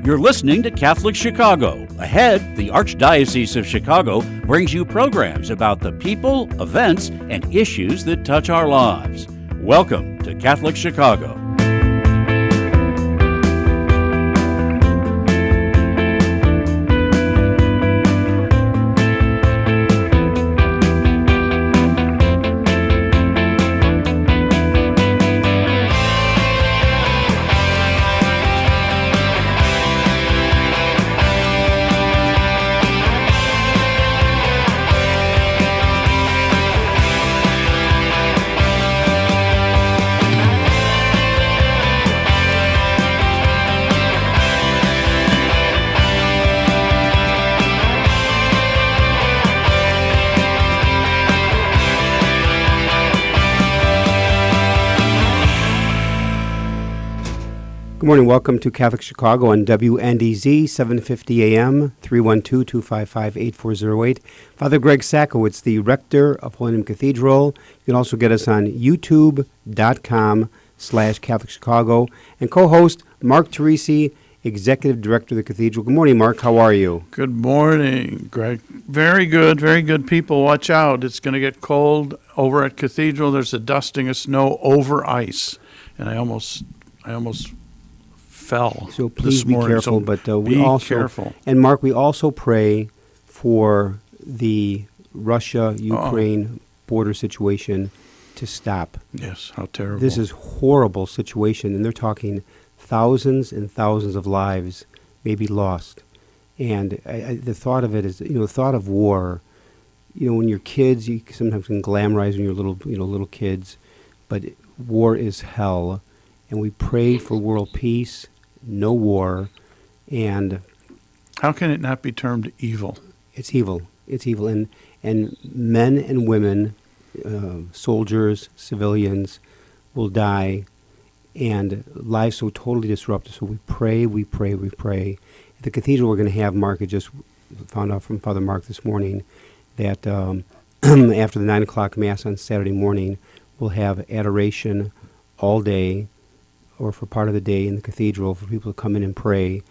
You're listening to Catholic Chicago. Ahead, the Archdiocese of Chicago brings you programs about the people, events, and issues that touch our lives. Welcome to Catholic Chicago. Good morning. Welcome to Catholic Chicago on WNDZ, 750 AM, 312-255-8408. Father Greg Sakowitz, the rector of Holy Name Cathedral. You can also get us on youtube.com/Catholic Chicago. And co-host Mark Teresi, executive director of the cathedral. Good morning, Mark. How are you? Good morning, Greg. Very good people. Watch out. It's going to get cold over at Cathedral. There's a dusting of snow over ice. And I almost fell. So please be careful. But we be also careful. And Mark, we also pray for the Russia-Ukraine border situation to stop. Yes, how terrible. This is horrible situation, and they're talking thousands and thousands of lives may be lost. And the thought of it is, the thought of war. When you're kids, you sometimes can glamorize when you're little kids, but war is hell. And we pray for world peace, no war, and how can it not be termed evil? It's evil. It's evil, and men and women, soldiers, civilians, will die, and lives so totally disrupted. So we pray. At the cathedral, we're going to have, Mark had just found out from Father Mark this morning, that after the 9 o'clock Mass on Saturday morning, we'll have adoration all day, or for part of the day in the cathedral for people to come in and pray.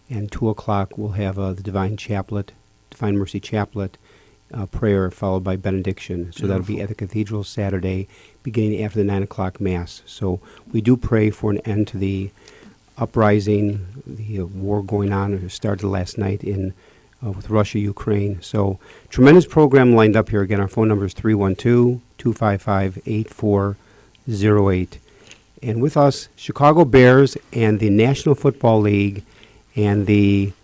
And 2 o'clock we'll have the Divine Mercy Chaplet prayer followed by benediction. So that'll be at the cathedral Saturday, beginning after the 9 o'clock Mass. So we do pray for an end to the uprising, the war going on, or started last night with Russia, Ukraine. So tremendous program lined up here. Again, our phone number is 312-255-8408. And with us, Chicago Bears and the National Football League and the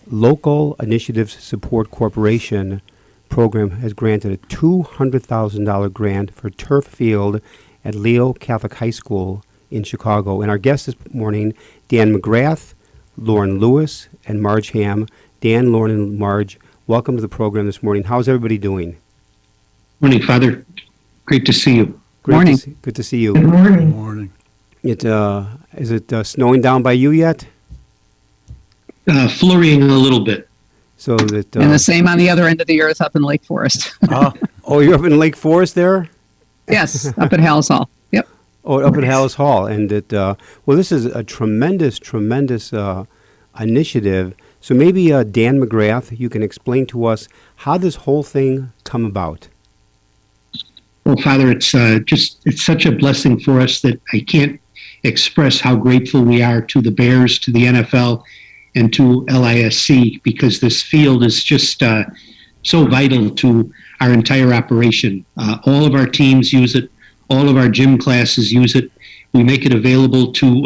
Local Initiatives Support Corporation program has granted a $200,000 grant for turf field at Leo Catholic High School in Chicago. And our guests this morning, Dan McGrath, Lauren Lewis, and Marge Ham. Dan, Lauren, and Marge, welcome to the program this morning. How's everybody doing? Morning, Father. Great to see you. Morning. Good to see you. Good morning. Good morning. Is it snowing down by you yet? Flurrying a little bit. So that and the same on the other end of the earth up in Lake Forest. Oh, you're up in Lake Forest there? Yes, up at Hallis Hall. Yep. Oh, up at Hallis Hall. And this is a tremendous initiative. So maybe Dan McGrath, you can explain to us how this whole thing come about. Well, Father, it's such a blessing for us that I can't express how grateful we are to the Bears, to the NFL, and to LISC, because this field is just so vital to our entire operation. All of our teams use it. All of our gym classes use it. We make it available to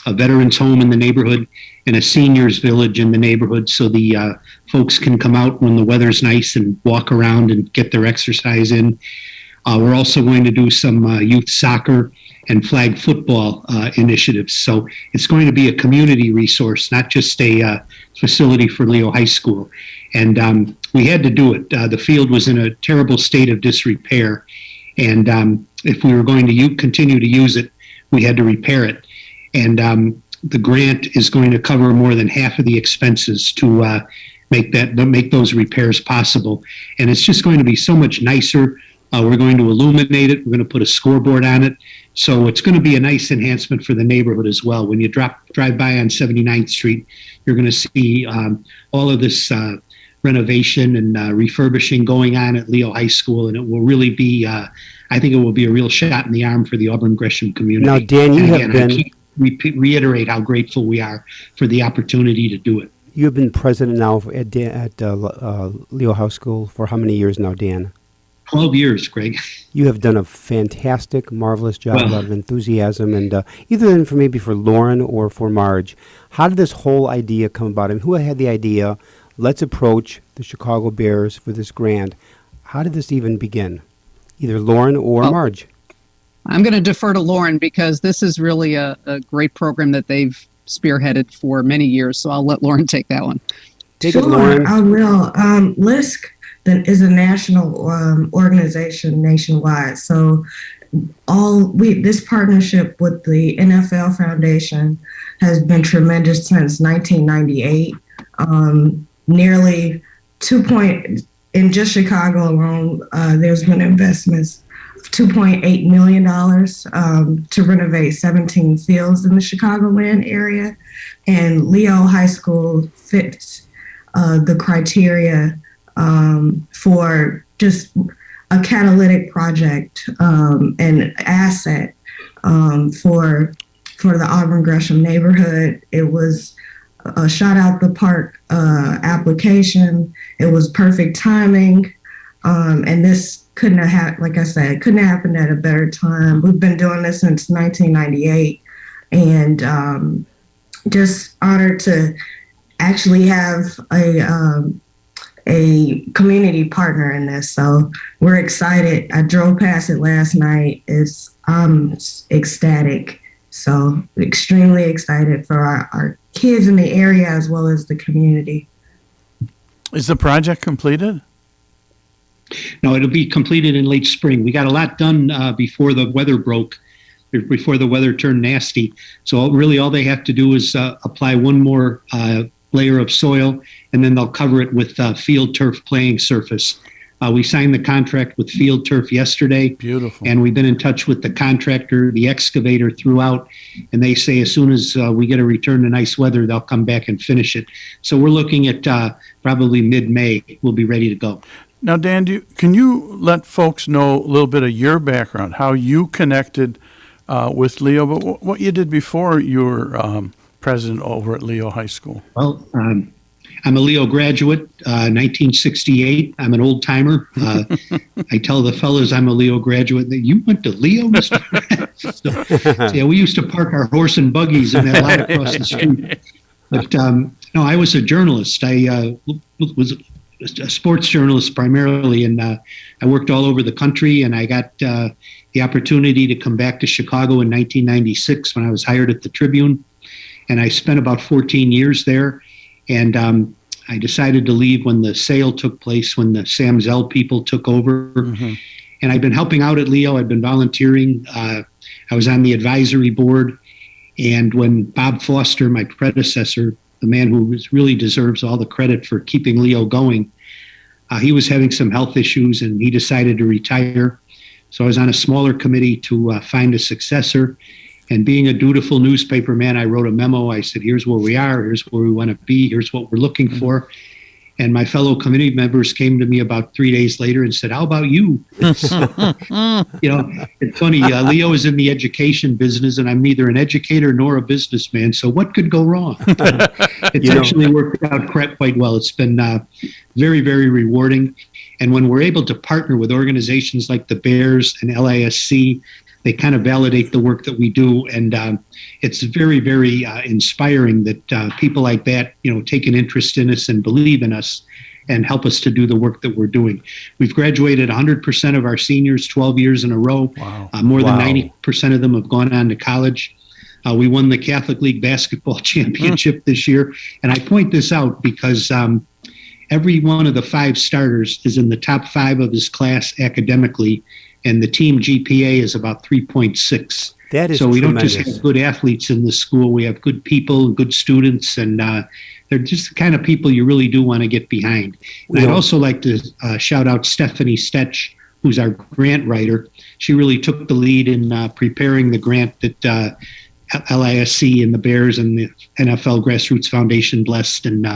a veterans home in the neighborhood and a seniors village in the neighborhood, so the folks can come out when the weather's nice and walk around and get their exercise in. We're also going to do some youth soccer and flag football initiatives. So it's going to be a community resource, not just a facility for Leo High School. And we had to do it. The field was in a terrible state of disrepair. And if we were going to continue to use it, we had to repair it. And the grant is going to cover more than half of the expenses to make those repairs possible. And it's just going to be so much nicer. We're going to illuminate it. We're going to put a scoreboard on it. So it's going to be a nice enhancement for the neighborhood as well. When you drive by on 79th Street, you're going to see all of this renovation and refurbishing going on at Leo High School, and it will really be, I think it will be a real shot in the arm for the Auburn Gresham community. Now, Dan, you have been... I can't reiterate how grateful we are for the opportunity to do it. You have been president now at Leo High School for how many years now, Dan? 12 years, Greg. You have done a fantastic, marvelous job, a lot of enthusiasm, and either for maybe for Lauren or for Marge, how did this whole idea come about? I mean, who had the idea, let's approach the Chicago Bears for this grant? How did this even begin? Either Lauren or Marge? I'm going to defer to Lauren because this is really a great program that they've spearheaded for many years. So I'll let Lauren take that one. Take it, Lauren. I will. LISC is a national organization nationwide. So this partnership with the NFL Foundation has been tremendous since 1998. Nearly in just Chicago alone, there's been investments $2.8 million to renovate 17 fields in the Chicagoland area. And Leo High School fits the criteria for just a catalytic project and asset for the Auburn Gresham neighborhood. It was a shot out the park application. It was perfect timing. And this couldn't have happened at a better time. We've been doing this since 1998, and just honored to actually have a community partner in this. So we're excited. I drove past it last night. I'm ecstatic. So extremely excited for our kids in the area as well as the community. Is the project completed? No, it'll be completed in late spring. We got a lot done before the weather broke, before the weather turned nasty. So really all they have to do is apply one more layer of soil, and then they'll cover it with field turf playing surface. We signed the contract with Field Turf yesterday. Beautiful. And we've been in touch with the contractor, the excavator throughout, and they say as soon as we get a return to nice weather, they'll come back and finish it. So we're looking at probably mid-May, we'll be ready to go. Now, Dan, can you let folks know a little bit of your background, how you connected with Leo, but what you did before you were president over at Leo High School? Well, I'm a Leo graduate, 1968. I'm an old timer. I tell the fellas I'm a Leo graduate. You went to Leo, Mr. So, yeah, we used to park our horse and buggies in that lot across the street. But no, I was a journalist. I was a sports journalist primarily, and I worked all over the country. And I got the opportunity to come back to Chicago in 1996 when I was hired at the Tribune, and I spent about 14 years there. And I decided to leave when the sale took place, when the Sam Zell people took over. Mm-hmm. And I've been helping out at Leo. I've been volunteering. I was on the advisory board. And when Bob Foster, my predecessor, the man who really deserves all the credit for keeping Leo going, he was having some health issues and he decided to retire. So I was on a smaller committee to find a successor. And being a dutiful newspaper man, I wrote a memo. I said, here's where we are. Here's where we want to be. Here's what we're looking for. And my fellow committee members came to me about 3 days later and said, how about you? It's funny. Leo is in the education business, and I'm neither an educator nor a businessman. So what could go wrong? It's actually worked out quite well. It's been very, very rewarding. And when we're able to partner with organizations like the Bears and LISC, they kind of validate the work that we do. And it's very, very inspiring that people like that, take an interest in us and believe in us and help us to do the work that we're doing. We've graduated 100% of our seniors 12 years in a row. Wow. More than 90% of them have gone on to college. We won the Catholic League basketball championship this year. And I point this out because every one of the 5 starters is in the top 5 of his class academically. And the team GPA is about 3.6. That is so we tremendous. Don't just have good athletes in the school. We have good people and good students, and they're just the kind of people you really do want to get behind. And I'd also like to shout out Stephanie Stetch, who's our grant writer. She really took the lead in preparing the grant that LISC and the Bears and the NFL Grassroots Foundation blessed and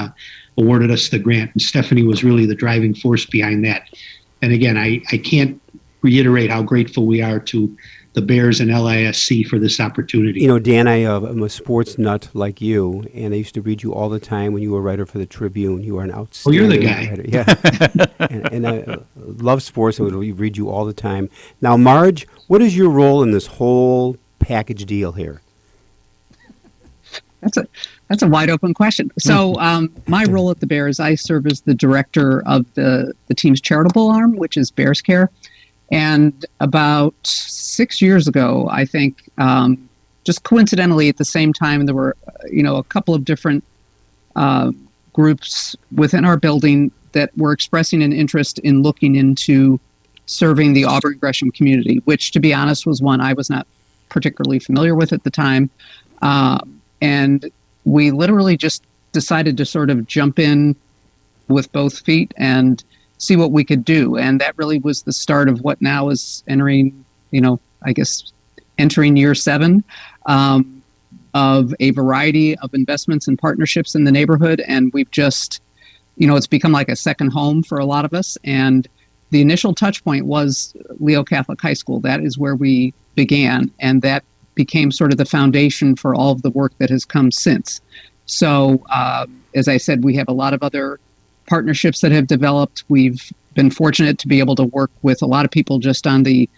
awarded us the grant. And Stephanie was really the driving force behind that. And again, I can't reiterate how grateful we are to the Bears and LISC for this opportunity. You know, Dan, I'm a sports nut like you, and I used to read you all the time when you were a writer for the Tribune. You are an outstanding you're the guy. writer. Yeah. and I love sports, and would read you all the time. Now, Marge, what is your role in this whole package deal here? That's a wide open question. So my role at the Bears, I serve as the director of the team's charitable arm, which is Bears Care. And about 6 years ago, I think, just coincidentally at the same time, there were, a couple of different groups within our building that were expressing an interest in looking into serving the Auburn Gresham community, which, to be honest, was one I was not particularly familiar with at the time. And we literally just decided to sort of jump in with both feet and see what we could do. And that really was the start of what now is entering, entering year 7 of a variety of investments and partnerships in the neighborhood. And we've just, it's become like a second home for a lot of us. And the initial touch point was Leo Catholic High School. That is where we began. And that became sort of the foundation for all of the work that has come since. So, as I said, we have a lot of other partnerships that have developed. We've been fortunate to be able to work with a lot of people just on the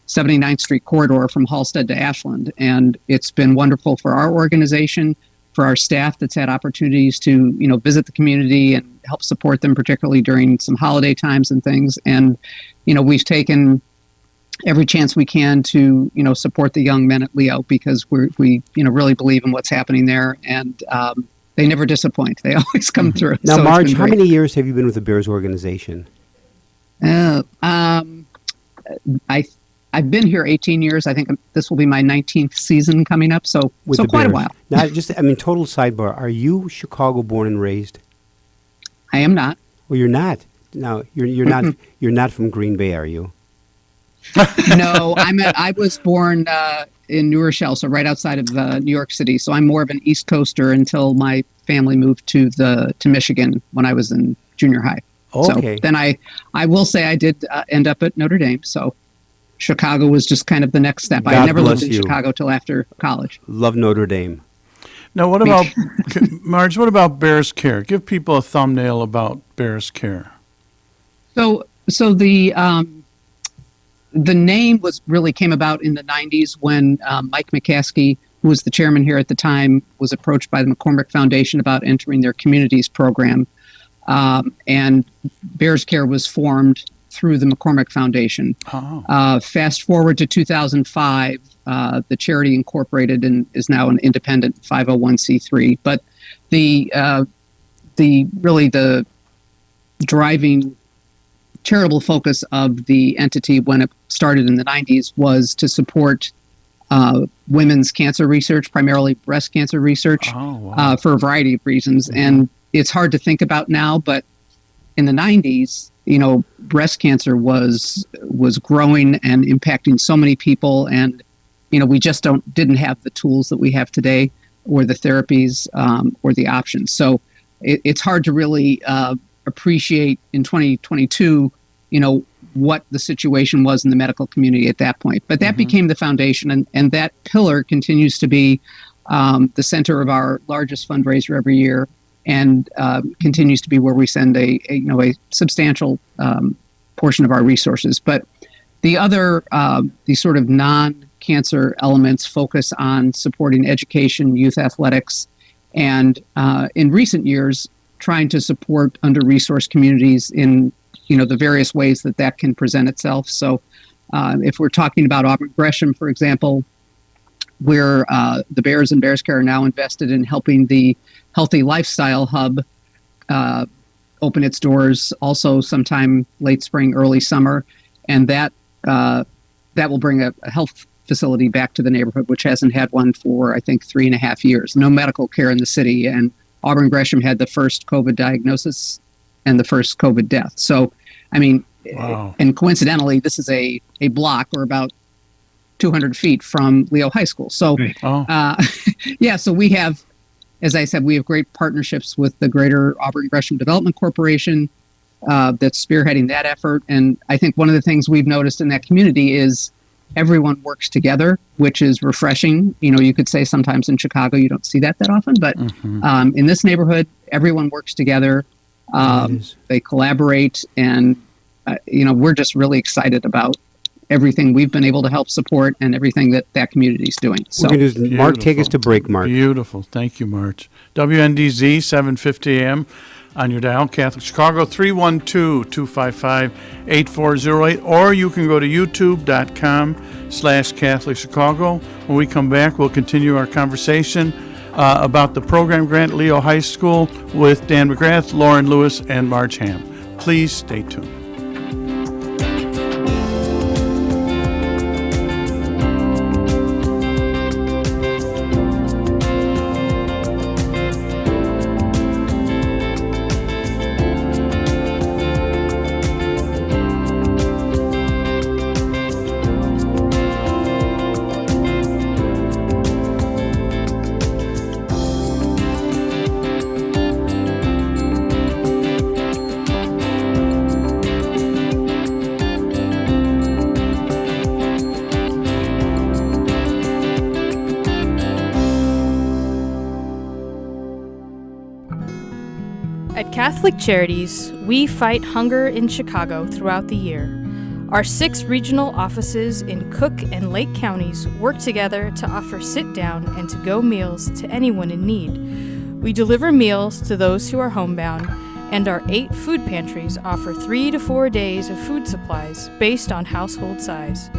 79th Street corridor from Halstead to Ashland. And it's been wonderful for our organization, for our staff that's had opportunities to, visit the community and help support them, particularly during some holiday times and things. And, we've taken every chance we can to, support the young men at Leo because we really believe in what's happening there. And, they never disappoint. They always come through. Now, so Marge, how many years have you been with the Bears organization? I've been here 18 years. I think this will be my 19th season coming up. So quite a while. Now, total sidebar. Are you Chicago born and raised? I am not. Well, you're not. No, you're not. You're not from Green Bay, are you? No, I was born in New Rochelle, so right outside of New York City. So I'm more of an East Coaster until my family moved to Michigan when I was in junior high. Okay. So then I will say I did end up at Notre Dame. So Chicago was just kind of the next step. I never lived in Chicago till after college. Love Notre Dame. Now, what about Marge? What about Bears Care? Give people a thumbnail about Bears Care. So the name really came about in the 90s when Mike McCaskey, who was the chairman here at the time, was approached by the McCormick Foundation about entering their communities program. And Bears Care was formed through the McCormick Foundation. Oh. Fast forward to 2005, the charity incorporated and is now an independent 501c3. But the driving charitable focus of the entity when it started in the 90s was to support women's cancer research, primarily breast cancer research, for a variety of reasons. Mm-hmm. And it's hard to think about now, but in the 90s, breast cancer was growing and impacting so many people. And, we just didn't have the tools that we have today or the therapies or the options. So it's hard to really appreciate in 2022, what the situation was in the medical community at that point. But that became the foundation, and that pillar continues to be the center of our largest fundraiser every year, and continues to be where we send a substantial portion of our resources. But the other, the sort of non-cancer elements focus on supporting education, youth athletics, and in recent years, trying to support under-resourced communities in the various ways that can present itself. So if we're talking about Auburn Gresham, for example, where the Bears and Bears Care are now invested in helping the Healthy Lifestyle Hub open its doors also sometime late spring, early summer. And that will bring a health facility back to the neighborhood, which hasn't had one for, I think, 3.5 years. No medical care in the city. And Auburn Gresham had the first COVID diagnosis and the first COVID death. So, Wow. And coincidentally, this is a block or about 200 feet from Leo High School. So, so we have, as I said, we have great partnerships with the Greater Auburn Gresham Development Corporation that's spearheading that effort. And I think one of the things we've noticed in that community is everyone works together, which is refreshing. You could say sometimes in Chicago you don't see that often, but in this neighborhood, everyone works together. They collaborate, and we're just really excited about everything we've been able to help support and everything that community is doing. So, Mark, take us to break, Mark. Beautiful. Thank you, March. WNDZ, 750 AM on your dial, Catholic Chicago, 312-255-8408, or you can go to youtube.com/Catholic Chicago. When we come back, we'll continue our conversation about the program grant at Leo High School with Dan McGrath, Lauren Lewis, and Marge Ham. Please stay tuned. At Catholic Charities, we fight hunger in Chicago throughout the year. Our 6 regional offices in Cook and Lake counties work together to offer sit-down and to-go meals to anyone in need. We deliver meals to those who are homebound, and our 8 food pantries offer 3 to 4 days of food supplies based on household size.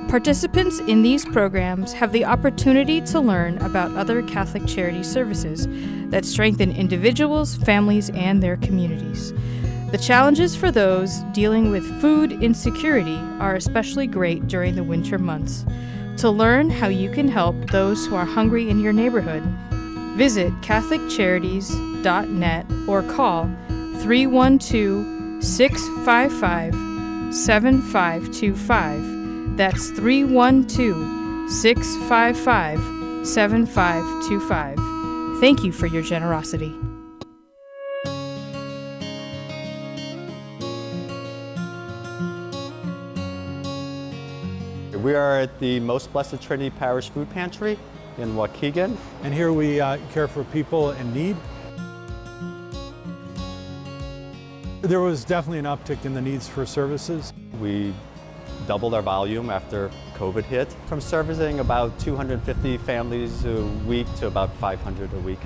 Participants in these programs have the opportunity to learn about other Catholic charity services that strengthen individuals, families, and their communities. The challenges for those dealing with food insecurity are especially great during the winter months. To learn how you can help those who are hungry in your neighborhood, visit CatholicCharities.net or call 312-655-7525. That's 312-655-7525. Thank you for your generosity. We are at the Most Blessed Trinity Parish Food Pantry in Waukegan. And here we care for people in need. There was definitely an uptick in the needs for services. We doubled our volume after COVID hit, from servicing about 250 families a week to about 500 a week.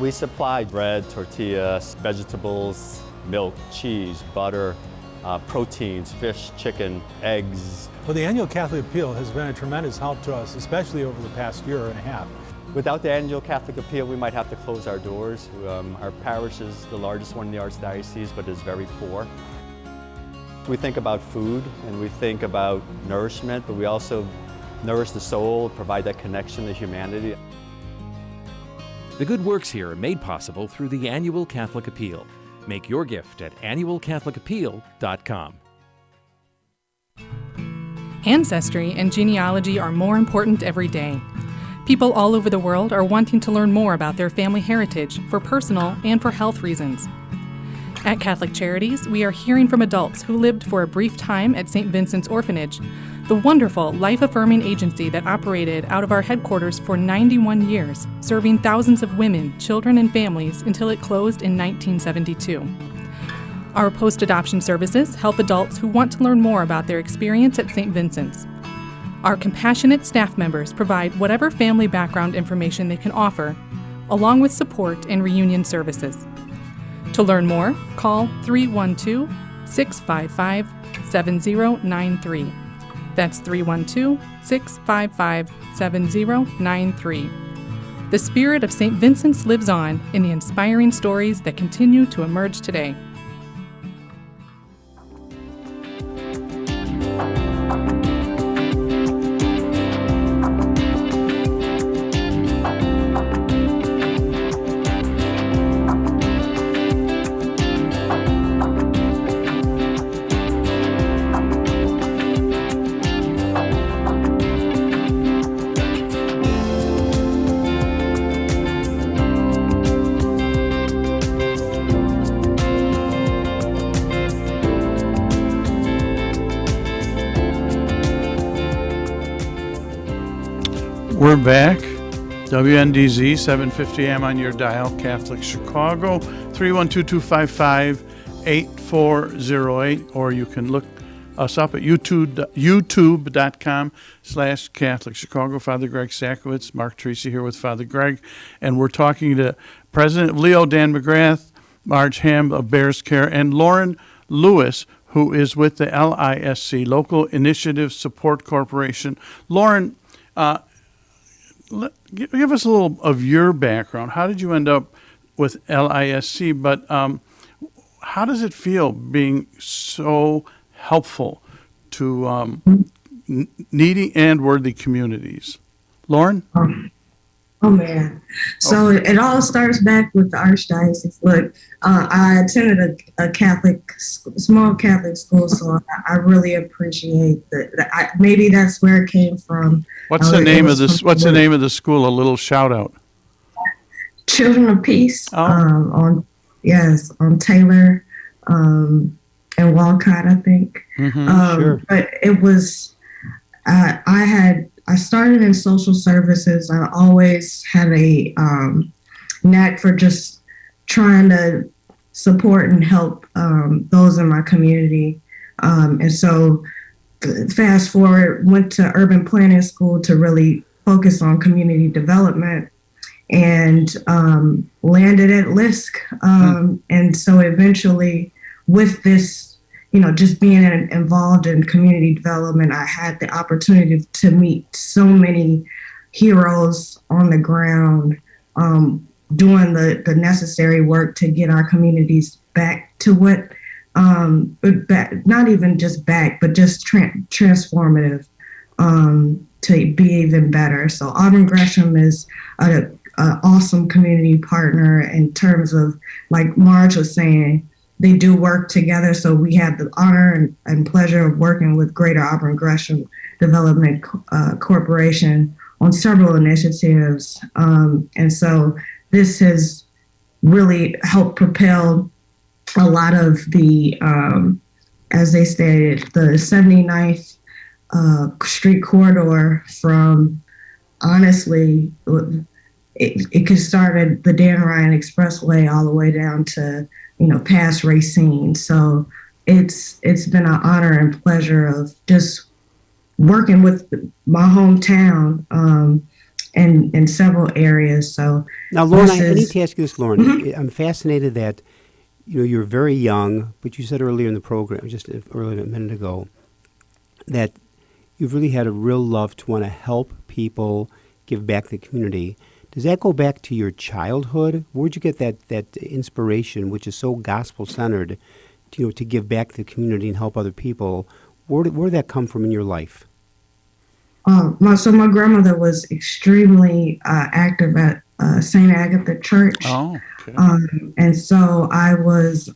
We supply bread, tortillas, vegetables, milk, cheese, butter, proteins, fish, chicken, eggs. Well, the annual Catholic Appeal has been a tremendous help to us, especially over the past year and a half. Without the annual Catholic Appeal, we might have to close our doors. Our parish is the largest one in the Archdiocese, but is very poor. We think about food and we think about nourishment, but we also nourish the soul, provide that connection to humanity. The good works here are made possible through the annual Catholic Appeal. Make your gift at annualcatholicappeal.com. Ancestry and genealogy are more important every day. People all over the world are wanting to learn more about their family heritage for personal and for health reasons. At Catholic Charities, we are hearing from adults who lived for a brief time at St. Vincent's Orphanage, the wonderful life-affirming agency that operated out of our headquarters for 91 years, serving thousands of women, children, and families until it closed in 1972. Our post-adoption services help adults who want to learn more about their experience at St. Vincent's. Our compassionate staff members provide whatever family background information they can offer, along with support and reunion services. To learn more, call 312-655-7093. That's 312-655-7093. The spirit of St. Vincent's lives on in the inspiring stories that continue to emerge today. We're back. WNDZ 750 AM on your dial, Catholic Chicago, 312-255-8408, or you can look us up at youtube.com/Catholic Chicago. Father Greg Sakowicz, Mark Tracy here with Father Greg, and we're talking to President of Leo, Dan McGrath, Marge Ham of Bears Care, and Lauren Lewis, who is with the LISC, Local Initiative Support Corporation. Lauren, give us a little of your background. How did you end up with LISC? But how does it feel being so helpful to needy and worthy communities? Lauren? Oh man. So it all starts back with the Archdiocese. Look, I attended a small Catholic school, so I really appreciate that. Maybe that's where it came from. What's the name of this? What's the name of the school? A little shout out. Children of Peace. On Taylor and Walcott, I think. Sure. But it was. I started in social services. I always had a knack for just trying to support and help those in my community. And so fast forward, went to urban planning school to really focus on community development, and landed at LISC. And so eventually with this, just being involved in community development, I had the opportunity to meet so many heroes on the ground, doing the necessary work to get our communities back to what, not even just back, but just transformative, to be even better. So Auburn Gresham is an awesome community partner in terms of, like Marge was saying, they do work together. So we have the honor and pleasure of working with Greater Auburn Gresham Development Corporation on several initiatives. And so this has really helped propel a lot of the, as they stated, the 79th Street corridor from, honestly, it could start at the Dan Ryan Expressway all the way down to past Racine. So it's been an honor and pleasure of just working with my hometown in several areas. So now, Lauren, I need to ask you this, Lauren. Mm-hmm. I'm fascinated that you're very young, but you said earlier in the program, just earlier a minute ago, that you've really had a real love to want to help people, give back to the community. Does that go back to your childhood? Where'd you get that inspiration, which is so gospel-centered, to give back to the community and help other people? Where did that come from in your life? So my grandmother was extremely active at St. Agatha Church. Oh, okay. And so I was,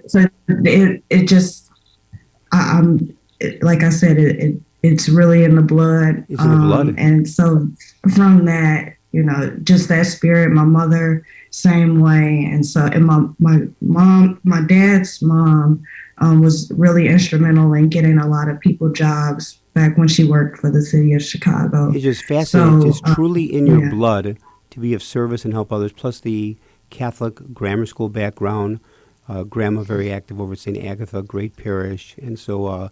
so it just, like I said, it's really in the blood. It's in the blood. And so from that, just that spirit, my mother, same way. And so, and my dad's mom was really instrumental in getting a lot of people jobs back when she worked for the city of Chicago. It's just fascinating. It's truly in your blood to be of service and help others, plus the Catholic grammar school background. Grandma very active over at St. Agatha, great parish. And so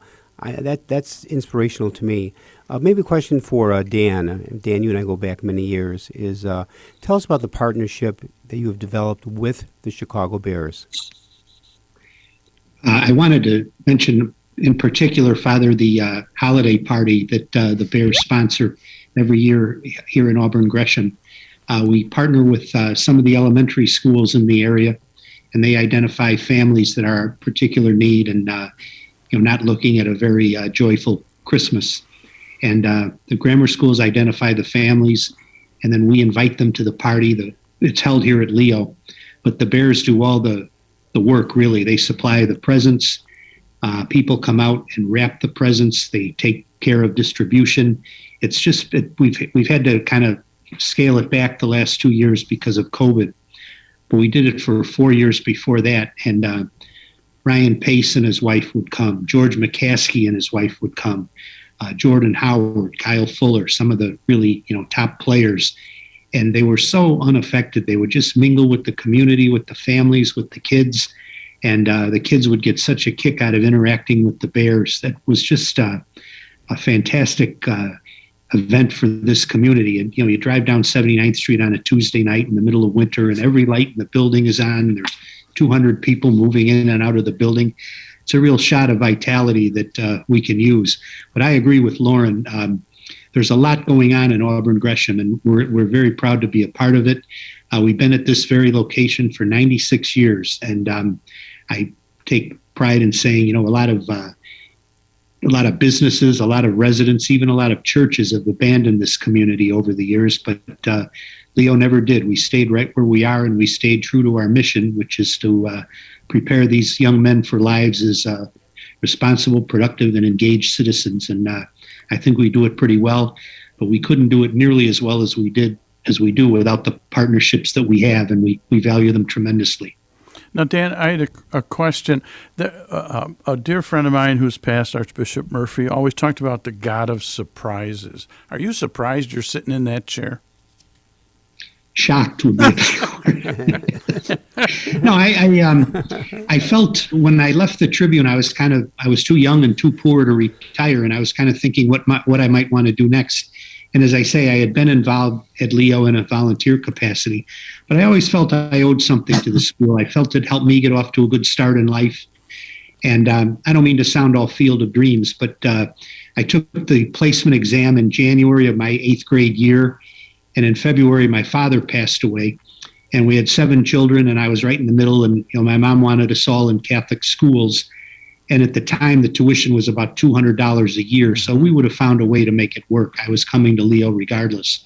that's inspirational to me. Maybe a question for Dan. Dan, you and I go back many years. Is tell us about the partnership that you have developed with the Chicago Bears. I wanted to mention in particular, Father, the holiday party that the Bears sponsor every year here in Auburn Gresham. We partner with some of the elementary schools in the area, and they identify families that are of particular need and not looking at a very joyful Christmas. And the grammar schools identify the families, and then we invite them to the party. It's held here at Leo, but the Bears do all the work, really. They supply the presents. People come out and wrap the presents. They take care of distribution. It's just, we've had to kind of scale it back the last 2 years because of COVID, but we did it for 4 years before that. And Ryan Pace and his wife would come. George McCaskey and his wife would come. Jordan Howard, Kyle Fuller, some of the really, top players. And they were so unaffected. They would just mingle with the community, with the families, with the kids. And the kids would get such a kick out of interacting with the Bears. That was just a fantastic event for this community. And, you drive down 79th Street on a Tuesday night in the middle of winter, and every light in the building is on, and there's 200 people moving in and out of the building. It's a real shot of vitality that we can use. But I agree with Lauren. There's a lot going on in Auburn Gresham, and we're very proud to be a part of it. We've been at this very location for 96 years, and I take pride in saying, a lot of businesses, a lot of residents, even a lot of churches have abandoned this community over the years, but Leo never did. We stayed right where we are, and we stayed true to our mission, which is to prepare these young men for lives as responsible, productive, and engaged citizens. And I think we do it pretty well, but we couldn't do it nearly as well as we do without the partnerships that we have, and we value them tremendously. Now, Dan, I had a question. A dear friend of mine who's passed, Archbishop Murphy, always talked about the God of surprises. Are you surprised you're sitting in that chair? Shocked would be the word. No, I felt when I left the Tribune, I was too young and too poor to retire, and I was kind of thinking what I might want to do next. And as I say, I had been involved at Leo in a volunteer capacity, but I always felt I owed something to the school. I felt it helped me get off to a good start in life. And I don't mean to sound all field of dreams, but I took the placement exam in January of my 8th grade year. And in February, my father passed away, and we had 7 children, and I was right in the middle. And my mom wanted us all in Catholic schools. And at the time, the tuition was about $200 a year. So we would have found a way to make it work. I was coming to Leo regardless.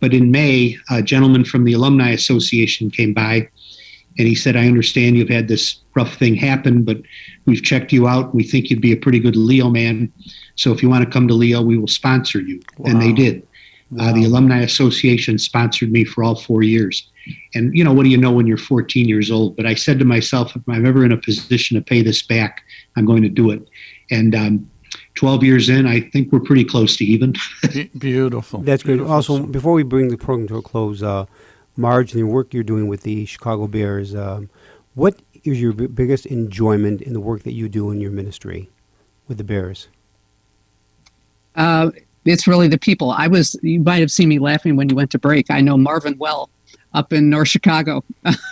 But in May, a gentleman from the Alumni Association came by, and he said, I understand you've had this rough thing happen, but we've checked you out. We think you'd be a pretty good Leo man. So if you want to come to Leo, we will sponsor you. Wow. And they did. Wow. The Alumni Association sponsored me for all 4 years. And, what do you know when you're 14 years old? But I said to myself, if I'm ever in a position to pay this back, I'm going to do it. And 12 years in, I think we're pretty close to even. Beautiful. That's good. Beautiful. Also, before we bring the program to a close, Marge, and the work you're doing with the Chicago Bears, what is your biggest enjoyment in the work that you do in your ministry with the Bears? It's really the people. You might have seen me laughing when you went to break. I know Marvin well up in North Chicago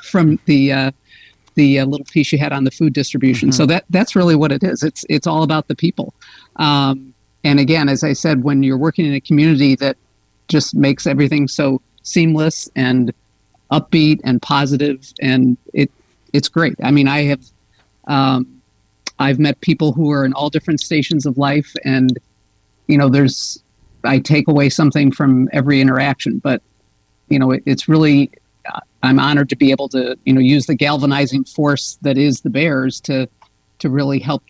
from the little piece you had on the food distribution. Mm-hmm. So that's really what it is. It's all about the people. And again, as I said, when you're working in a community that just makes everything so seamless and upbeat and positive, and it's great. I mean, I've met people who are in all different stations of life, and I take away something from every interaction, but it's really, I'm honored to be able to, use the galvanizing force that is the Bears to really help,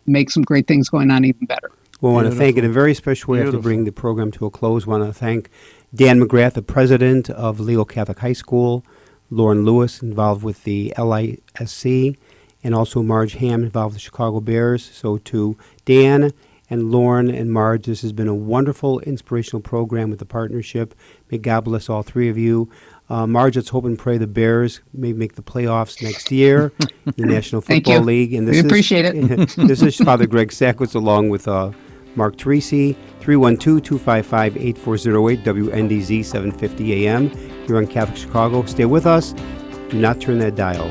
make some great things going on even better. Well, I want to thank in a very special way to bring the program to a close. I want to thank Dan McGrath, the president of Leo Catholic High School, Lauren Lewis, involved with the LISC, and also Marge Ham, involved with the Chicago Bears. So to Dan and Lauren and Marge, this has been a wonderful, inspirational program with the partnership. May God bless all three of you. Marge, let's hope and pray the Bears may make the playoffs next year in the National Football League. And we appreciate it. This is Father Greg Sackwitz along with Mark Teresi, 312-255-8408, WNDZ 750 AM here on Catholic Chicago. Stay with us. Do not turn that dial.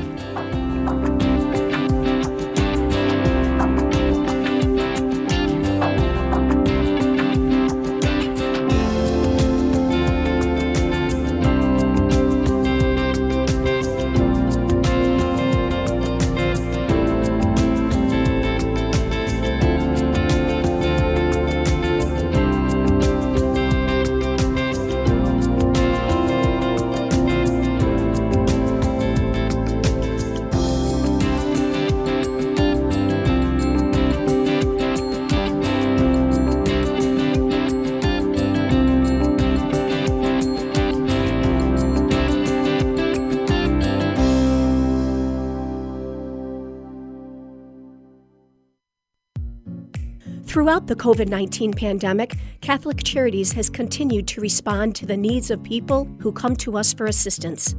Throughout the COVID-19 pandemic, Catholic Charities has continued to respond to the needs of people who come to us for assistance.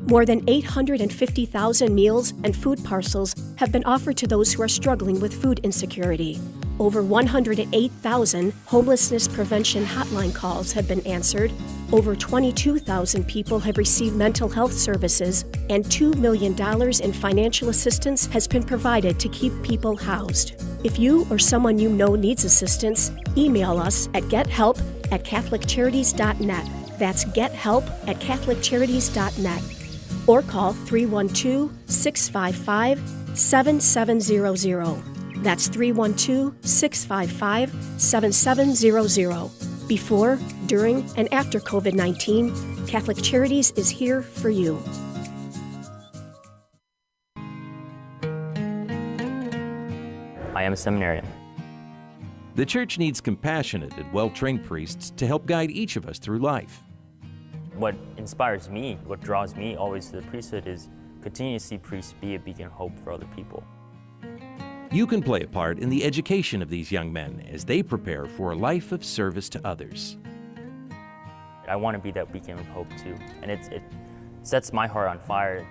More than 850,000 meals and food parcels have been offered to those who are struggling with food insecurity. Over 108,000 homelessness prevention hotline calls have been answered. Over 22,000 people have received mental health services, and $2 million in financial assistance has been provided to keep people housed. If you or someone you know needs assistance, email us at gethelp@catholiccharities.net. That's gethelp@catholiccharities.net. Or call 312-655-7700. That's 312-655-7700. Before, during, and after COVID-19, Catholic Charities is here for you. I am a seminarian. The Church needs compassionate and well-trained priests to help guide each of us through life. What inspires me, what draws me always to the priesthood is continue to see priests be a beacon of hope for other people. You can play a part in the education of these young men as they prepare for a life of service to others. I want to be that beacon of hope too, and it sets my heart on fire.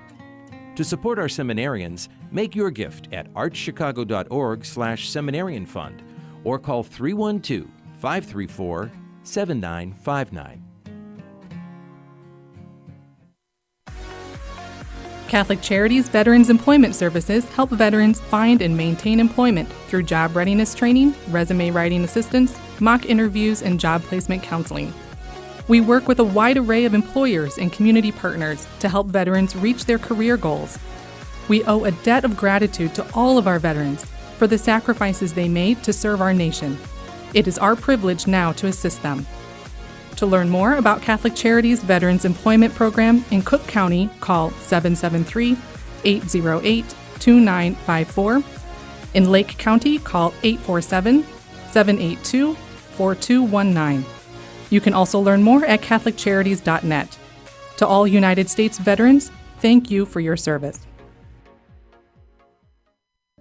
To support our seminarians, make your gift at archchicago.org/seminarian fund or call 312-534-7959. Catholic Charities Veterans Employment Services help veterans find and maintain employment through job readiness training, resume writing assistance, mock interviews, and job placement counseling. We work with a wide array of employers and community partners to help veterans reach their career goals. We owe a debt of gratitude to all of our veterans for the sacrifices they made to serve our nation. It is our privilege now to assist them. To learn more about Catholic Charities Veterans Employment Program in Cook County, call 773-808-2954. In Lake County, call 847-782-4219. You can also learn more at CatholicCharities.net. To all United States veterans, thank you for your service.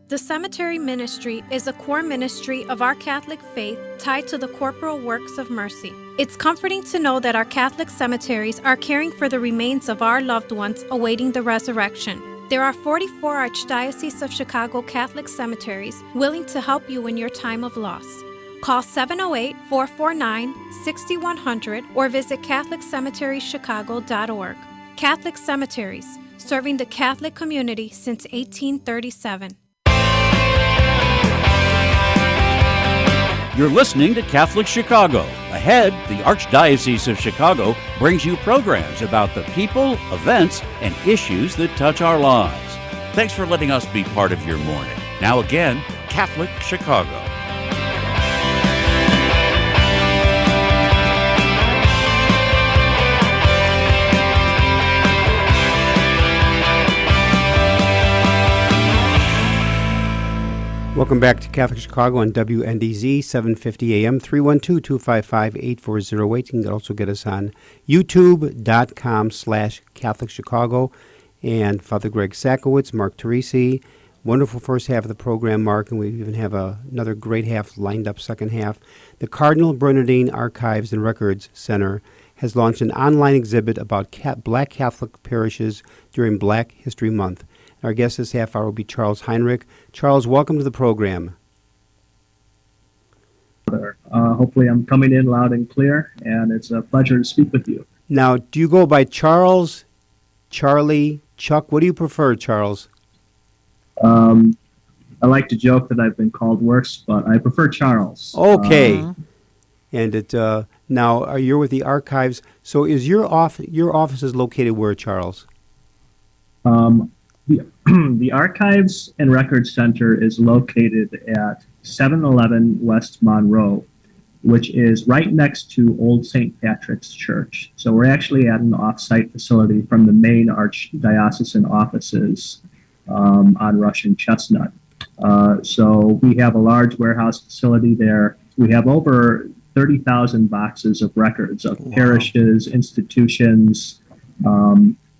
The cemetery ministry is a core ministry of our Catholic faith tied to the corporal works of mercy. It's comforting to know that our Catholic cemeteries are caring for the remains of our loved ones awaiting the resurrection. There are 44 Archdiocese of Chicago Catholic cemeteries willing to help you in your time of loss. Call 708-449-6100 or visit CatholicCemeteriesChicago.org. Catholic Cemeteries, serving the Catholic community since 1837. You're listening to Catholic Chicago. Ahead, the Archdiocese of Chicago brings you programs about the people, events, and issues that touch our lives. Thanks for letting us be part of your morning. Now again, Catholic Chicago. Welcome back to Catholic Chicago on WNDZ, 750 AM, 312-255-8408. You can also get us on youtube.com/Catholic Chicago. And Father Greg Sakowicz, Mark Teresi. Wonderful first half of the program, Mark, and we even have another great half lined up, second half. The Cardinal Bernardine Archives and Records Center has launched an online exhibit about Black Catholic parishes during Black History Month. Our guest this half hour will be Charles Heinrich. Charles, welcome to the program. Hopefully I'm coming in loud and clear, and it's a pleasure to speak with you. Now, do you go by Charles, Charlie, Chuck? What do you prefer, Charles? I like to joke that I've been called worse, but I prefer Charles. Okay. And now, you're with the archives. So is your office is located where, Charles? The Archives and Records Center is located at 711 West Monroe, which is right next to Old St. Patrick's Church. So we're actually at an off-site facility from the main archdiocesan offices on Rush and Chestnut. So we have a large warehouse facility there. We have over 30,000 boxes of records of parishes, institutions,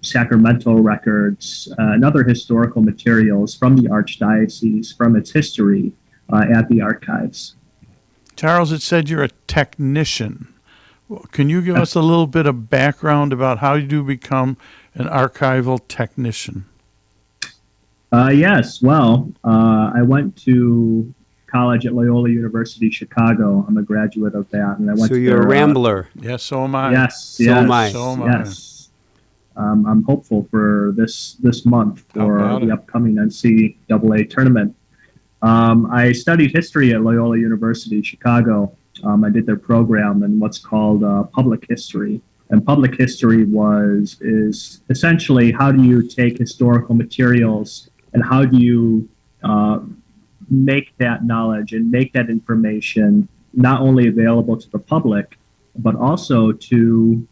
sacramental records, and other historical materials from the Archdiocese, from its history at the archives. Charles, it said you're a technician. Can you give us a little bit of background about how you do become an archival technician? Yes. Well, I went to college at Loyola University Chicago. I'm a graduate of that, and I went. So you're a rambler. Yes, so am I. Yes, so am I. So am yes. I'm hopeful for this month for the upcoming NCAA tournament. I studied history at Loyola University Chicago. I did their program in what's called public history. And public history is essentially how do you take historical materials and how do you make that knowledge and make that information not only available to the public, but also to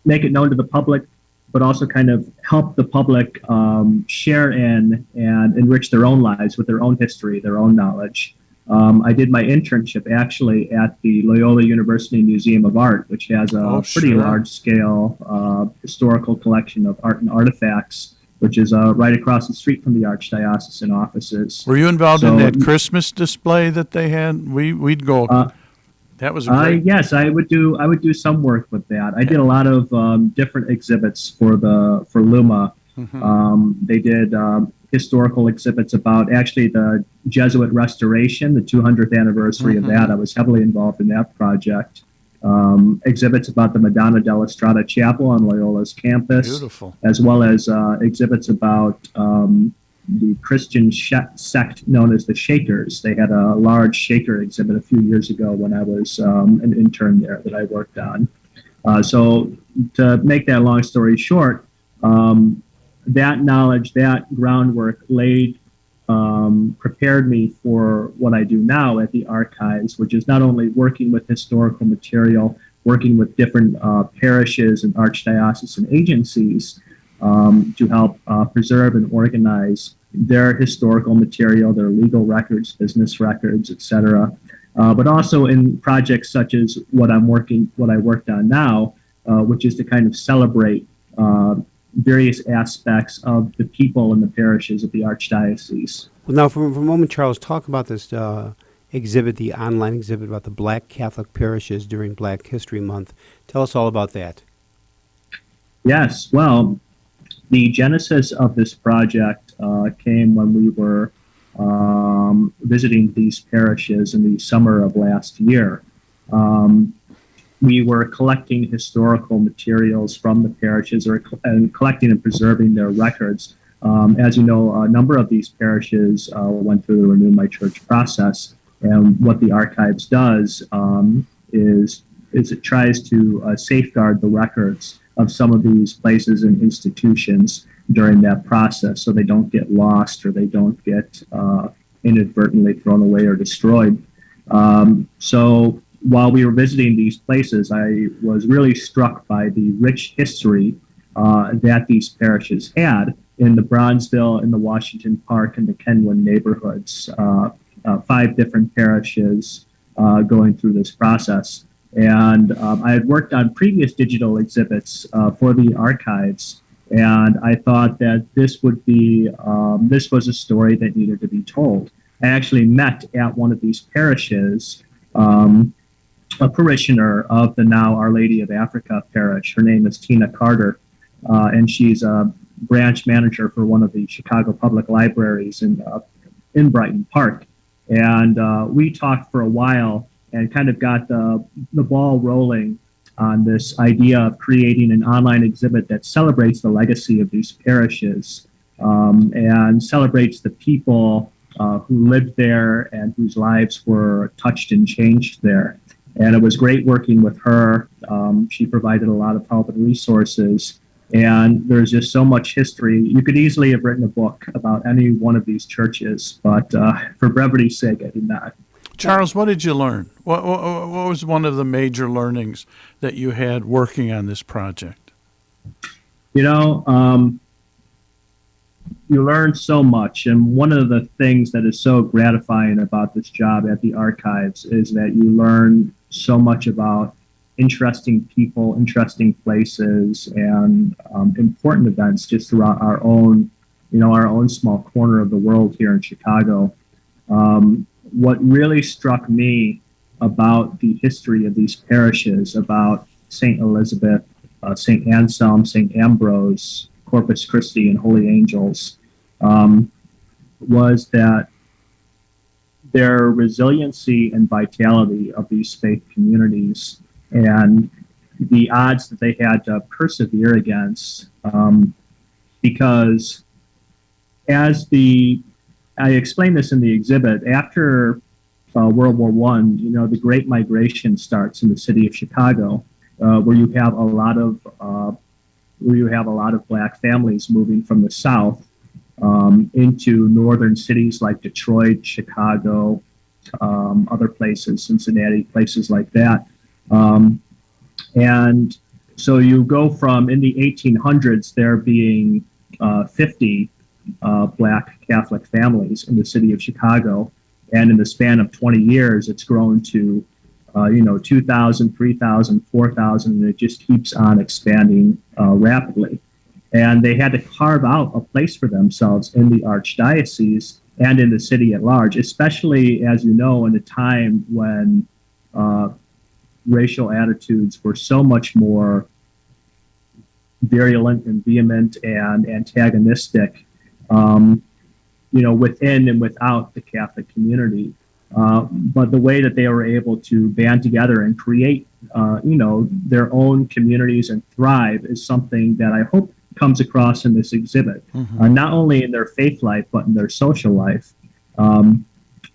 make it known to the public, but also kind of help the public share in and enrich their own lives with their own history, their own knowledge. I did my internship actually at the Loyola University Museum of Art, which has a pretty large-scale historical collection of art and artifacts, which is right across the street from the Archdiocesan offices. Were you involved in that Christmas display that they had? We'd go. That was a great. Yes, I would do some work with that. I did a lot of different exhibits for Luma. Mm-hmm. They did historical exhibits about actually the Jesuit restoration, the 200th anniversary of that. I was heavily involved in that project. Exhibits about the Madonna della Strada Chapel on Loyola's campus. Beautiful. As well as exhibits about the Christian sect known as the Shakers. They had a large Shaker exhibit a few years ago when I was an intern there that I worked on. So to make that long story short, that knowledge, that groundwork prepared me for what I do now at the archives, which is not only working with historical material, working with different parishes and archdiocesan agencies to help preserve and organize their historical material, their legal records, business records, etc. But also in projects such as what I worked on now, which is to kind of celebrate various aspects of the people and the parishes of the Archdiocese. Well, now for a moment, Charles, talk about this exhibit, the online exhibit about the Black Catholic parishes during Black History Month. Tell us all about that. Yes, well, the genesis of this project came when we were visiting these parishes in the summer of last year. We were collecting historical materials from the parishes and collecting and preserving their records. As you know, a number of these parishes went through the Renew My Church process. And what the archives does is it tries to safeguard the records of some of these places and institutions during that process so they don't get lost or they don't get inadvertently thrown away or destroyed. So while we were visiting these places, I was really struck by the rich history that these parishes had in the Bronzeville, in the Washington Park, and the Kenwood neighborhoods. 5 different parishes going through this process. And I had worked on previous digital exhibits for the archives, and I thought that this would be, this was a story that needed to be told. I actually met at one of these parishes a parishioner of the now Our Lady of Africa parish. Her name is Tina Carter, and she's a branch manager for one of the Chicago Public Libraries in Brighton Park. And we talked for a while and kind of got the ball rolling on this idea of creating an online exhibit that celebrates the legacy of these parishes and celebrates the people who lived there and whose lives were touched and changed there. And it was great working with her. She provided a lot of help and resources. And there's just so much history. You could easily have written a book about any one of these churches, but for brevity's sake, I did not. Charles, what did you learn? What was one of the major learnings that you had working on this project? You know, you learn so much. And one of the things that is so gratifying about this job at the archives is that you learn so much about interesting people, interesting places, and important events just throughout our own small corner of the world here in Chicago. what really struck me about the history of these parishes, about St. Elizabeth, St. Anselm, St. Ambrose, Corpus Christi, and Holy Angels, was that their resiliency and vitality of these faith communities and the odds that they had to persevere against, because I explained this in the exhibit, after World War I, the Great Migration starts in the city of Chicago, where you have a lot of Black families moving from the South into northern cities like Detroit, Chicago, other places, Cincinnati, places like that. And so you go from, in the 1800s, there being 50 Black Catholic families in the city of Chicago. And in the span of 20 years, it's grown to, 2,000, 3,000, 4,000, and it just keeps on expanding rapidly. And they had to carve out a place for themselves in the archdiocese and in the city at large, especially, as you know, in a time when racial attitudes were so much more virulent and vehement and antagonistic, within and without the Catholic community. But the way that they were able to band together and create, their own communities and thrive is something that I hope comes across in this exhibit, not only in their faith life, but in their social life.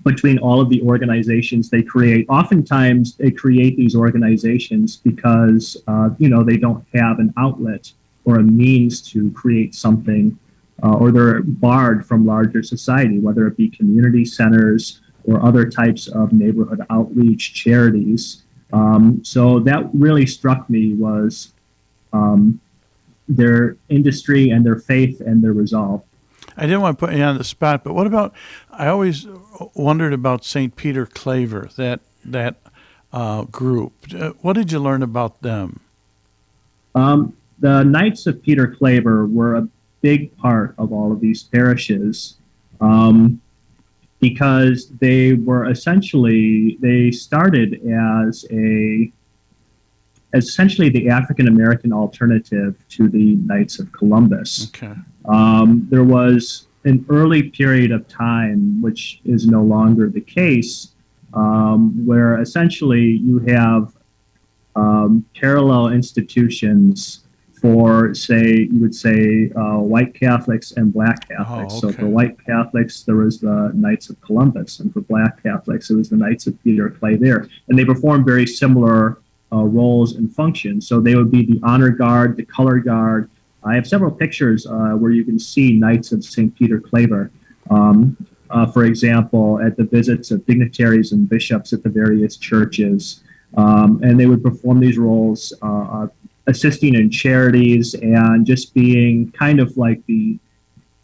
Between all of the organizations they create, oftentimes they create these organizations because, they don't have an outlet or a means to create something, or they're barred from larger society, whether it be community centers or other types of neighborhood outreach charities. So that really struck me was their industry and their faith and their resolve. I didn't want to put you on the spot, but what about, I always wondered about St. Peter Claver, that group. What did you learn about them? The Knights of Peter Claver were a big part of all of these parishes, because they were they started as essentially the African-American alternative to the Knights of Columbus. Okay. There was an early period of time, which is no longer the case, where essentially you have parallel institutions for, white Catholics and Black Catholics. Oh, okay. So for white Catholics, there was the Knights of Columbus, and for Black Catholics, it was the Knights of Peter Claver. And they performed very similar roles and functions. So they would be the honor guard, the color guard. I have several pictures where you can see Knights of St. Peter Claver. For example, at the visits of dignitaries and bishops at the various churches. And they would perform these roles, assisting in charities and just being kind of like the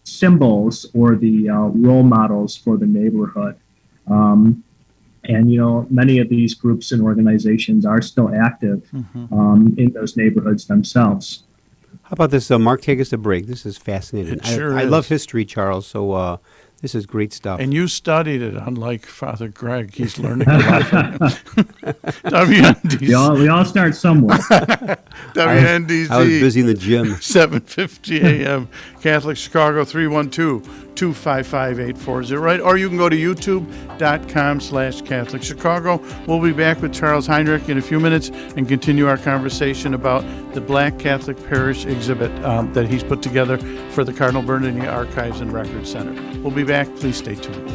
symbols or the role models for the neighborhood. And, many of these groups and organizations are still active in those neighborhoods themselves. How about this? Mark, take us a break. This is fascinating. I love history, Charles, so this is great stuff. And you studied it, unlike Father Greg. He's learning a lot from him. WNDZ. We all start somewhere. WNDZ. I was busy in the gym. 7:50 a.m. Catholic Chicago 312-255-840. Right, or you can go to youtube.com/Catholic Chicago. We'll be back with Charles Heinrich in a few minutes and continue our conversation about the Black Catholic Parish exhibit that he's put together for the Cardinal Bernardini Archives and Records Center. We'll be back. Please stay tuned.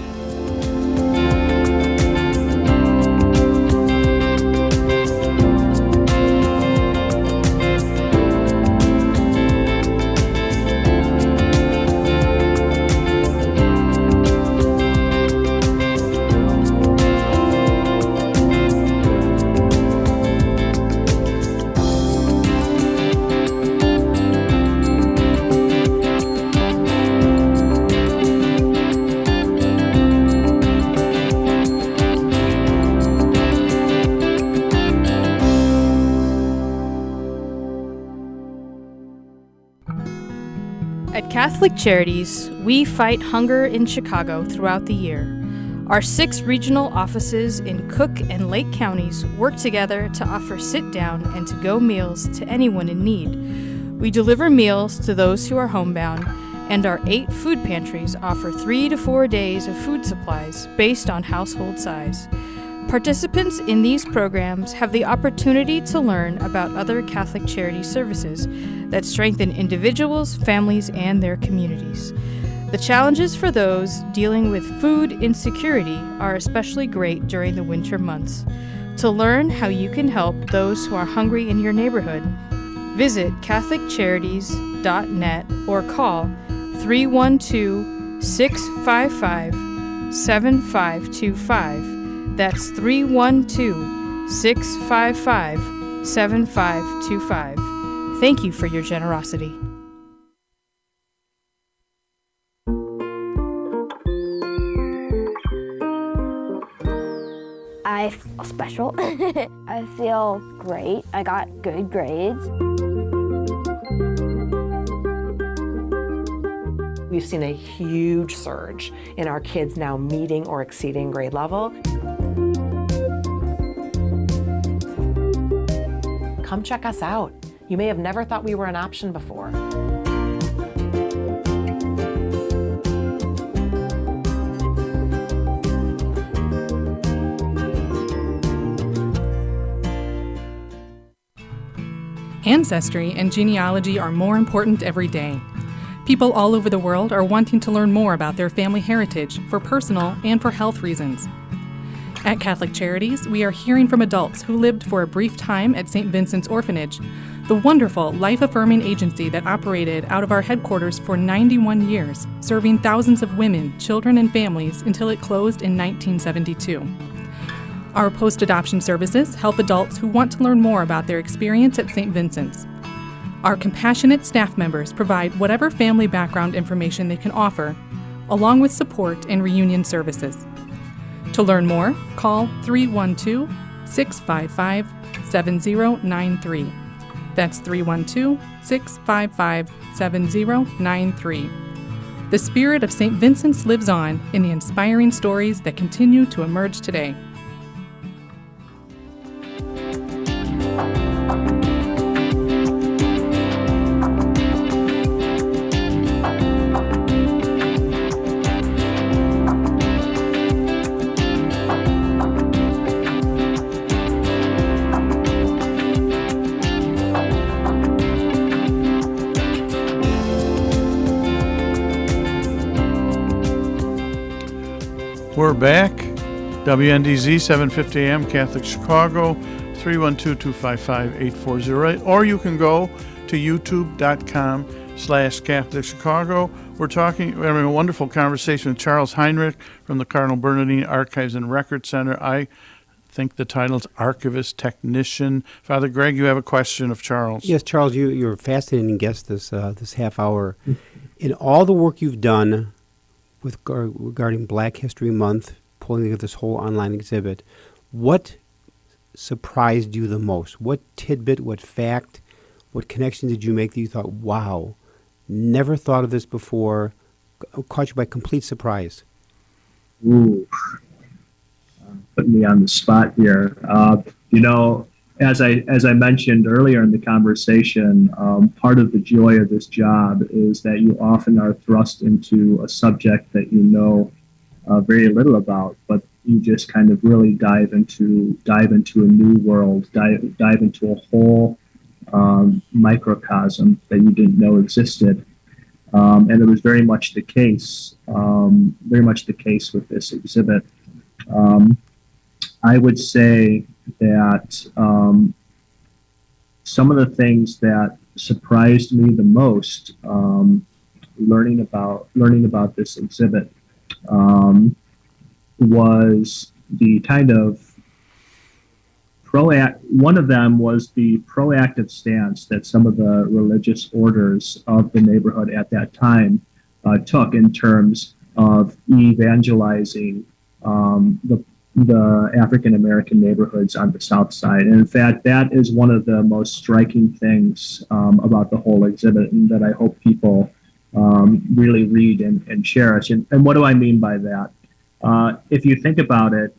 At Catholic Charities, we fight hunger in Chicago throughout the year. Our 6 regional offices in Cook and Lake counties work together to offer sit-down and to-go meals to anyone in need. We deliver meals to those who are homebound, and our 8 food pantries offer 3 to 4 days of food supplies based on household size. Participants in these programs have the opportunity to learn about other Catholic charity services that strengthen individuals, families, and their communities. The challenges for those dealing with food insecurity are especially great during the winter months. To learn how you can help those who are hungry in your neighborhood, visit CatholicCharities.net or call 312-655-7525. That's 312-655-7525. Thank you for your generosity. I feel special. I feel great. I got good grades. We've seen a huge surge in our kids now meeting or exceeding grade level. Come check us out. You may have never thought we were an option before. Ancestry and genealogy are more important every day. People all over the world are wanting to learn more about their family heritage for personal and for health reasons. At Catholic Charities, we are hearing from adults who lived for a brief time at St. Vincent's Orphanage, the wonderful life-affirming agency that operated out of our headquarters for 91 years, serving thousands of women, children, and families until it closed in 1972. Our post-adoption services help adults who want to learn more about their experience at St. Vincent's. Our compassionate staff members provide whatever family background information they can offer, along with support and reunion services. To learn more, call 312-655-7093. That's 312-655-7093. The spirit of St. Vincent's lives on in the inspiring stories that continue to emerge today. We're back. WNDZ 750 AM, Catholic Chicago, 312-255-8408. Or you can go to youtube.com/Catholic Chicago. We're having a wonderful conversation with Charles Heinrich from the Cardinal Bernardine Archives and Record Center. I think the title's Archivist Technician. Father Greg, you have a question of Charles. Yes, Charles, you're a fascinating guest this half hour. In all the work you've done regarding Black History Month, pulling together this whole online exhibit, what surprised you the most? What tidbit, what fact, what connection did you make that you thought, wow, never thought of this before, caught you by complete surprise? Ooh, putting me on the spot here. As I mentioned earlier in the conversation, part of the joy of this job is that you often are thrust into a subject that you know very little about, but you just kind of really dive into a new world, dive into a whole microcosm that you didn't know existed, and it was very much the case with this exhibit. I would say that some of the things that surprised me the most, learning about this exhibit, was the kind of one of them was the proactive stance that some of the religious orders of the neighborhood at that time took in terms of evangelizing the African American neighborhoods on the South Side. And in fact, that is one of the most striking things about the whole exhibit, and that I hope people really read and cherish. And what do I mean by that? if you think about it,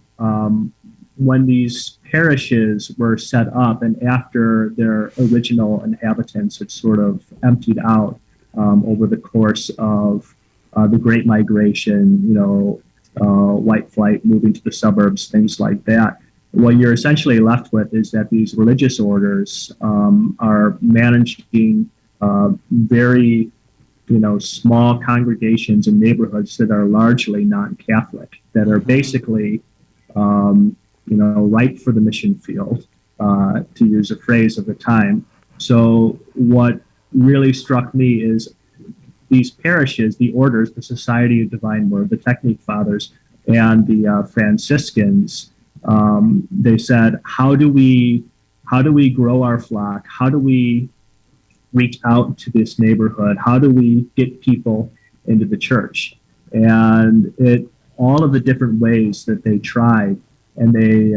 when these parishes were set up and after their original inhabitants had sort of emptied out over the course of the Great Migration, white flight, moving to the suburbs, things like that, what you're essentially left with is that these religious orders are managing very small congregations and neighborhoods that are largely non-Catholic, that are basically, ripe for the mission field, to use a phrase of the time. So what really struck me is these parishes, the orders, the Society of Divine Word, the Technique Fathers, and the Franciscans, they said, how do we grow our flock? How do we reach out to this neighborhood? How do we get people into the church? And all of the different ways that they tried, and they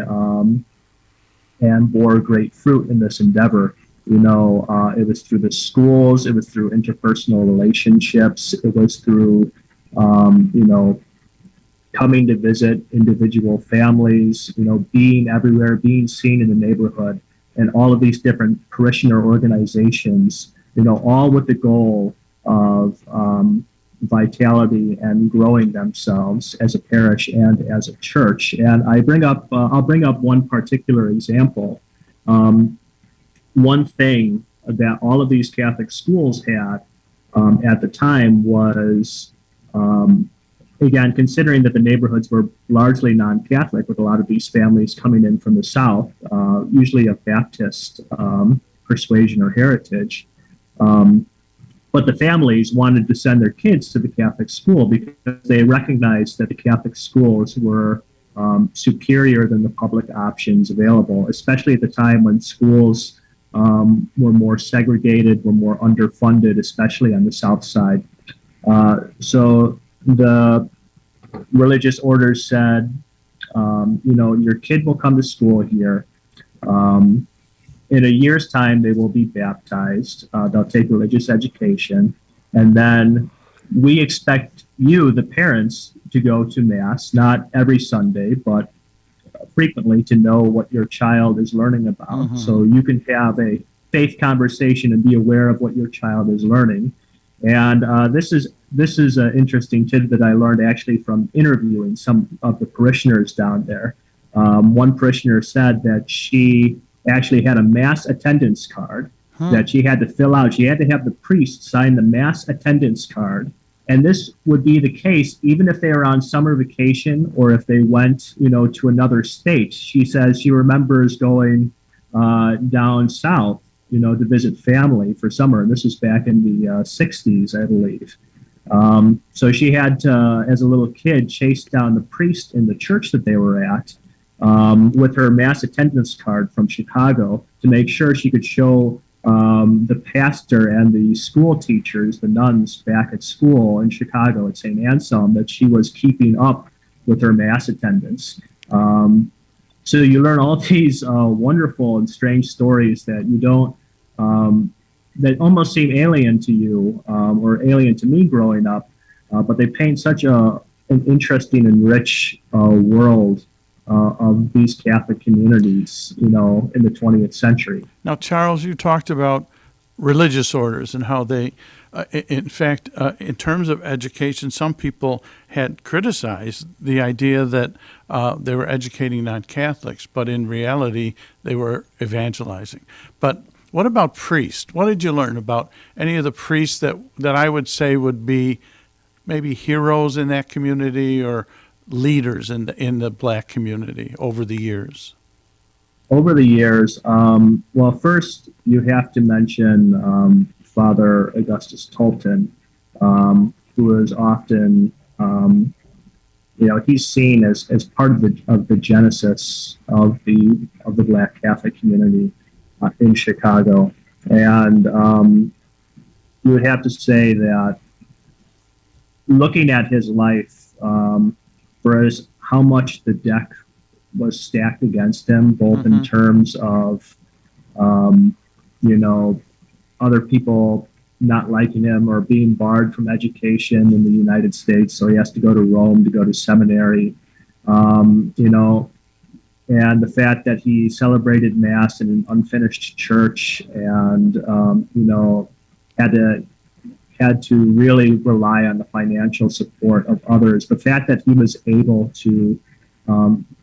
and bore great fruit in this endeavor. It was through the schools, it was through interpersonal relationships, it was through coming to visit individual families, being everywhere, being seen in the neighborhood, and all of these different parishioner organizations, all with the goal of vitality and growing themselves as a parish and as a church. And I'll bring up one particular example. One thing that all of these Catholic schools had at the time was, again, considering that the neighborhoods were largely non-Catholic, with a lot of these families coming in from the South, usually of Baptist persuasion or heritage. But the families wanted to send their kids to the Catholic school because they recognized that the Catholic schools were superior than the public options available, especially at the time when schools were more segregated, were more underfunded, especially on the South side. So the religious orders said, your kid will come to school here. In a year's time, they will be baptized. They'll take religious education. And then we expect you, the parents, to go to Mass, not every Sunday, but frequently, to know what your child is learning about. Mm-hmm. So you can have a faith conversation and be aware of what your child is learning. And this is an interesting tidbit I learned actually from interviewing some of the parishioners down there. One parishioner said that she actually had a Mass attendance card that she had to fill out. She had to have the priest sign the Mass attendance card. And this would be the case even if they were on summer vacation or if they went, to another state. She says she remembers going down south, to visit family for summer. And this was back in the 60s, I believe. So she had to, as a little kid, chase down the priest in the church that they were at with her Mass attendance card from Chicago to make sure she could show the pastor and the school teachers, the nuns back at school in Chicago at St. Anselm, that she was keeping up with her Mass attendance. So you learn all these wonderful and strange stories that you don't, that almost seem alien to you or alien to me growing up, but they paint such an interesting and rich world of these Catholic communities, in the 20th century. Now, Charles, you talked about religious orders and how they, in fact, in terms of education, some people had criticized the idea that they were educating non-Catholics, but in reality, they were evangelizing. But what about priests? What did you learn about any of the priests that I would say would be maybe heroes in that community or leaders in the Black community over the years? Over the years, well, first you have to mention Father Augustus Tolton, who is often, he's seen as part of the genesis of the Black Catholic community in Chicago, and you would have to say that looking at his life, for how much the deck was stacked against him, both in terms of, other people not liking him or being barred from education in the United States. So he has to go to Rome to go to seminary, and the fact that he celebrated Mass in an unfinished church and, had to really rely on the financial support of others. The fact that he was able to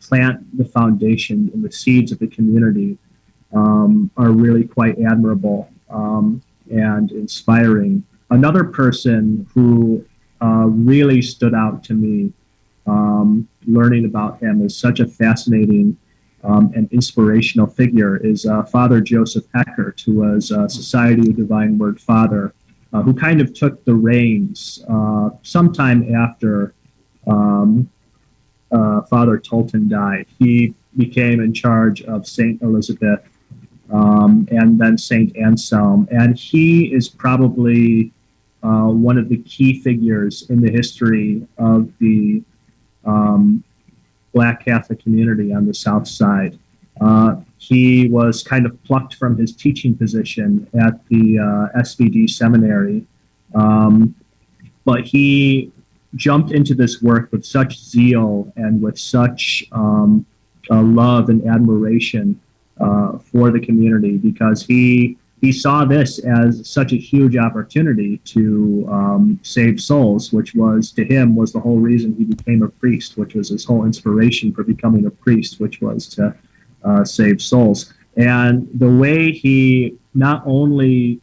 plant the foundation and the seeds of the community are really quite admirable and inspiring. Another person who really stood out to me, learning about him as such a fascinating and inspirational figure, is Father Joseph Eckert, who was a Society of Divine Word Father, who kind of took the reins sometime after Father Tolton died. He became in charge of St. Elizabeth and then St. Anselm. And he is probably one of the key figures in the history of the Black Catholic community on the South Side. He was kind of plucked from his teaching position at the SVD seminary, but he jumped into this work with such zeal and with such love and admiration for the community, because he saw this as such a huge opportunity to save souls, which was, to him, was the whole reason he became a priest, which was his whole inspiration for becoming a priest, which was to save souls. And the way he not only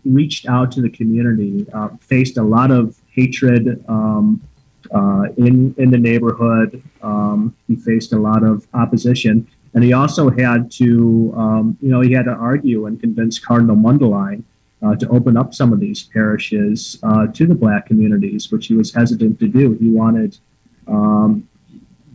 reached out to the community, faced a lot of hatred in the neighborhood. He faced a lot of opposition, and he also had to, he had to argue and convince Cardinal Mundelein to open up some of these parishes to the Black communities, which he was hesitant to do. He wanted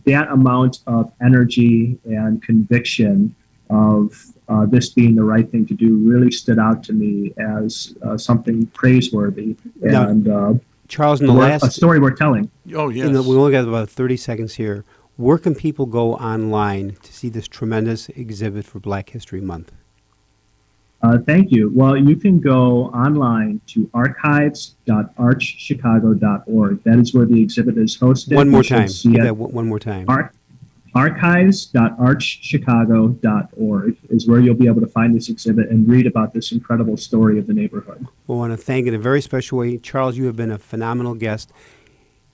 that amount of energy and conviction of this being the right thing to do really stood out to me as something praiseworthy. And Charles, in the last a story worth telling. Oh, yes. We only got about 30 seconds here. Where can people go online to see this tremendous exhibit for Black History Month? Thank you. Well, you can go online to archives.archchicago.org. That is where the exhibit is hosted. One more time. Give that one more time. Archives.archchicago.org is where you'll be able to find this exhibit and read about this incredible story of the neighborhood. We want to thank in a very special way. Charles, you have been a phenomenal guest.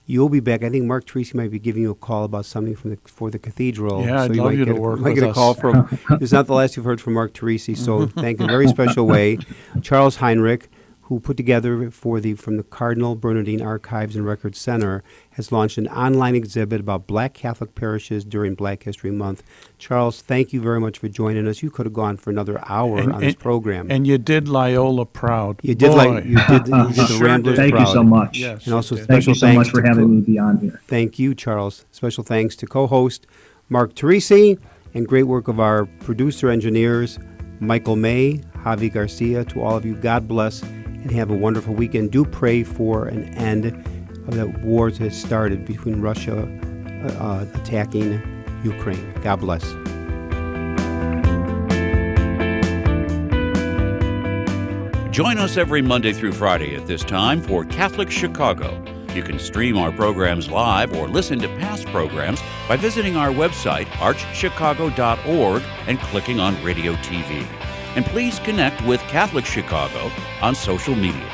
You'll be back. I think Mark Tracy might be giving you a call about something for the cathedral. Yeah, I'd love you to work with us. You might get a call from. It's not the last you've heard from Mark Tracy, so thank you in a very special way. Charles Heinrich, who put together from the Cardinal Bernardine Archives and Records Center, has launched an online exhibit about Black Catholic parishes during Black History Month. Charles, thank you very much for joining us. You could have gone for another hour on this program. And you did Loyola proud. You did the Ramblers proud. Thank you so much. Yes, and also thank you so much for having me be on here. Thank you, Charles. Special thanks to co-host Mark Teresi, and great work of our producer engineers, Michael May, Javi Garcia. To all of you, God bless and have a wonderful weekend. Do pray for an end of that war that has started between Russia attacking Ukraine. God bless. Join us every Monday through Friday at this time for Catholic Chicago. You can stream our programs live or listen to past programs by visiting our website, archchicago.org, and clicking on Radio TV. And please connect with Catholic Chicago on social media.